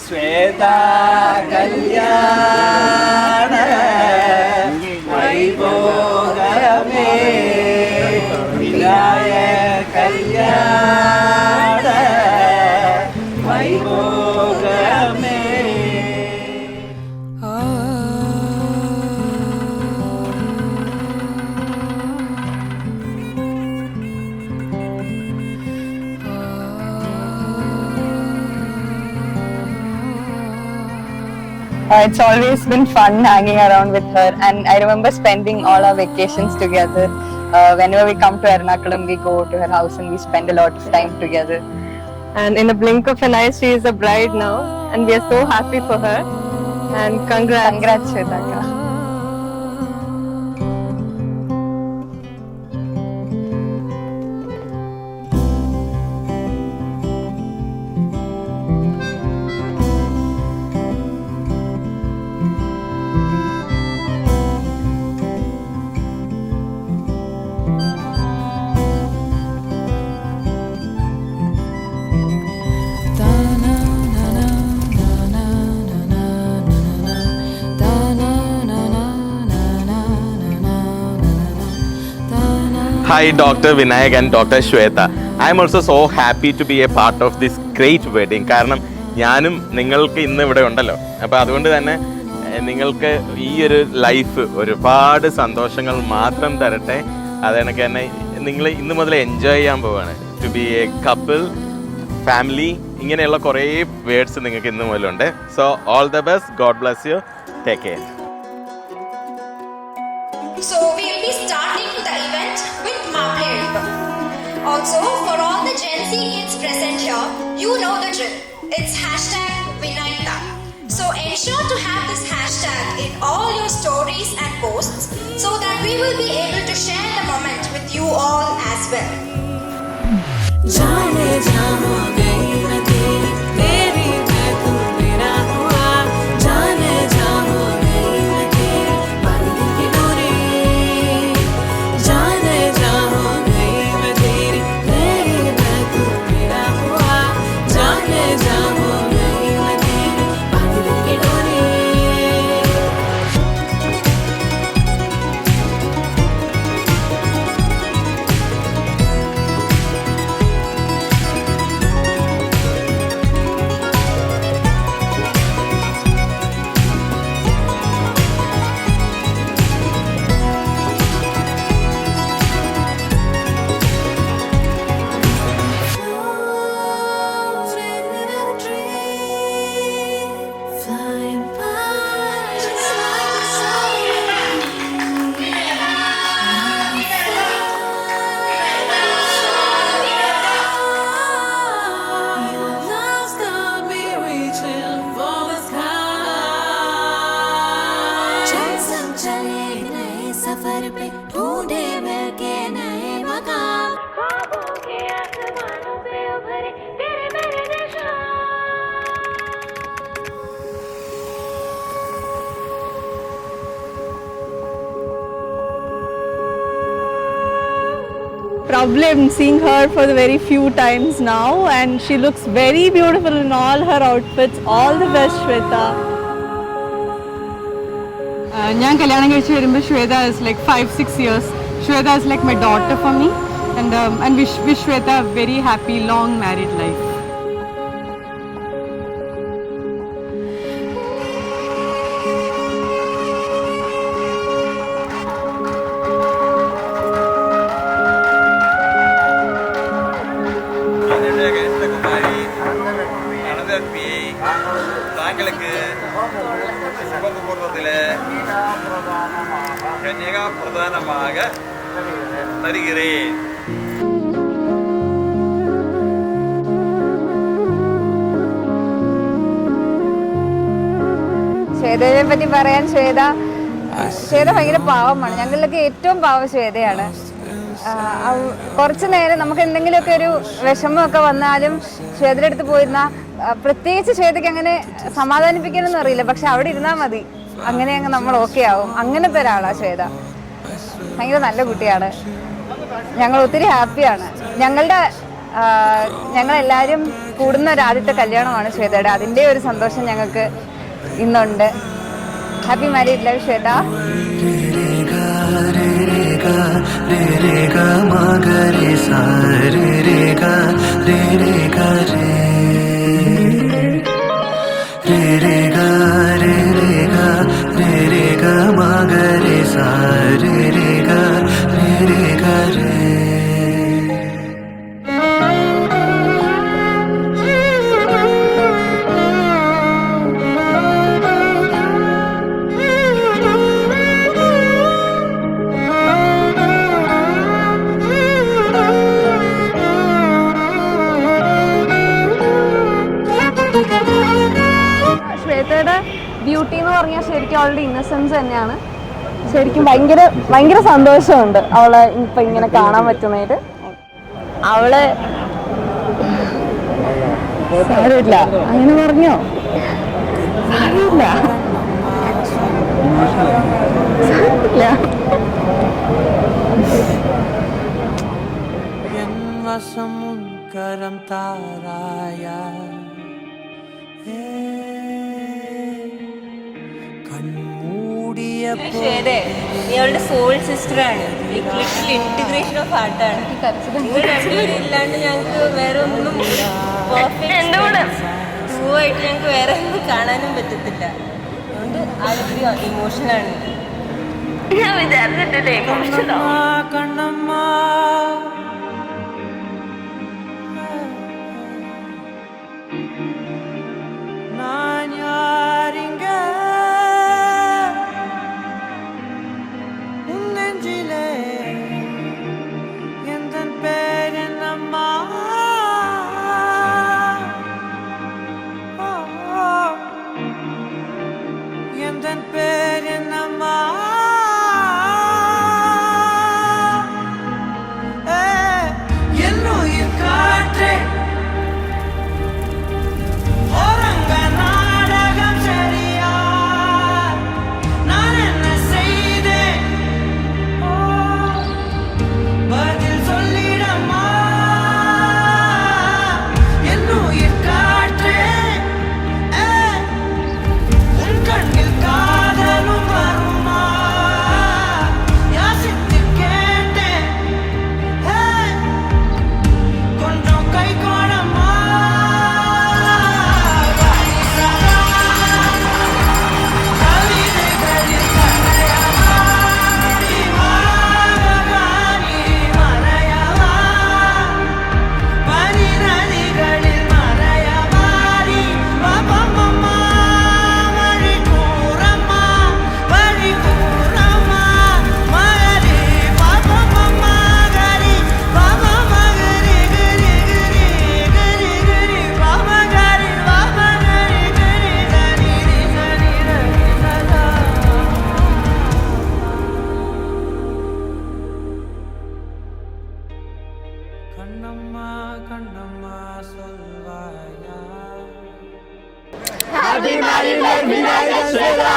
ശ്വേതാ കല്യാണ വൈഭോഗമേ വിനായ കല്യാണ വൈഭോഗമേ. It's always been fun hanging around with her, and I remember spending all our vacations together. Whenever we come to Ernakulam, we go to her house and we spend a lot of time together. And in a blink of an eye, she is a bride now, and we are so happy for her. And congrats, Shweta. Hi, Dr. Vinayak and Dr. Shweta. I am also so happy to be a part of this great wedding. കാരണം ഞാനും നിങ്ങൾക്ക് ഇന്ന് ഇവിടെ ഉണ്ടല്ലോ. അപ്പോൾ അതുകൊണ്ട് തന്നെ നിങ്ങൾക്ക് ഈ ഒരു ലൈഫ് ഒരുപാട് സന്തോഷങ്ങൾ മാത്രം തരട്ടെ. അതെനിക്ക് തന്നെ നിങ്ങൾ ഇന്ന് മുതൽ എൻജോയ് ചെയ്യാൻ പോവാണ്. To be a couple, family, ഇങ്ങനെയുള്ള കുറേ വേർഡ്സ് നിങ്ങൾക്ക് ഇന്ന് മുതലുണ്ട്. So all the best. God bless you. Take care. So we'll be starting the event with Maple album. Also, for all the Gen Z kids present here, you know the drill. It's #Vinayta. So ensure to have this hashtag in all your stories and posts so that we will be able to share the moment with you all as well. जाने जा हो गई मैं तेरी तेरी मैं तू मेरा हुआ जाने जा हो गई मैं तेरी बांधी की डोरी जाने जा हो गई मैं तेरी तेरी मैं तू मेरा हुआ जाने जा हो गई मैं तेरी बांधी की डोरी. Probably I'm seeing her for the very few times now, and she looks very beautiful in all her outfits. All the best, Shweta. ഞാൻ കല്യാണം കഴിച്ച് വരുമ്പോൾ Shweta is like 5-6 years. Shweta is like my daughter for me, and wish Shweta a very happy long married life. தாங்களுக்கு சுபமுகூர்த்தத்தில் Kannika பிரதானமாக தருகிறேன். ശ്വേതയെ പറ്റി പറയാൻ ശ്വേത ഭയങ്കര പാവമാണ്. ഞങ്ങളിലൊക്കെ ഏറ്റവും പാവം ശ്വേതയാണ്. കുറച്ചു നേരം നമുക്ക് എന്തെങ്കിലുമൊക്കെ ഒരു വിഷമമൊക്കെ വന്നാലും ശ്വേതയുടെ അടുത്ത് പോയിരുന്ന, പ്രത്യേകിച്ച് ശ്വേതയ്ക്ക് അങ്ങനെ സമാധാനിപ്പിക്കാനൊന്നും അറിയില്ല, പക്ഷെ അവിടെ ഇരുന്നാൽ മതി, അങ്ങനെ അങ്ങ് നമ്മൾ ഓക്കെ ആവും. അങ്ങനത്തെ ഒരാളാണ് ശ്വേത. ഭയങ്കര നല്ല കുട്ടിയാണ്. ഞങ്ങൾ ഒത്തിരി ഹാപ്പിയാണ്. ഞങ്ങളെല്ലാവരും കൂടുന്ന ഒരു ആദ്യത്തെ കല്യാണമാണ് ശ്വേതയുടെ. അതിൻ്റെ ഒരു സന്തോഷം ഞങ്ങൾക്ക് ഇന്നുണ്ട്. Happy married life Shweta. ശ്വേതയുടെ ബ്യൂട്ടി എന്ന് പറഞ്ഞാൽ ശരിക്കും അവളുടെ ഇന്നസെൻസ് തന്നെയാണ്. ശരിക്കും ഭയങ്കര സന്തോഷമുണ്ട് അവളെ ഇപ്പൊ ഇങ്ങനെ കാണാൻ പറ്റുന്നതിൽ. അവള് സാരമില്ല അങ്ങനെ പറഞ്ഞോ, സാരമില്ല കരം താരായ ശ്വേതേ, നീ അവളുടെ സോൾ സിസ്റ്ററാണ്. ലിറ്റിൽ ഇന്റഗ്രേഷൻ ഓഫ് ഹാർട്ടാണ്. നിങ്ങൾ രണ്ടുപേരും ഇല്ലാണ്ട് ഞങ്ങൾക്ക് വേറെ ഒന്നും ട്രൂ ആയിട്ട് ഞങ്ങൾക്ക് വേറെ ഒന്നും കാണാനും പറ്റത്തില്ല. അതുകൊണ്ട് ആ ഇമോഷനാണ്. ഞാൻ വിചാരിച്ചിട്ടില്ലേ Kannamma Happy married life, Vinayaka Shweta.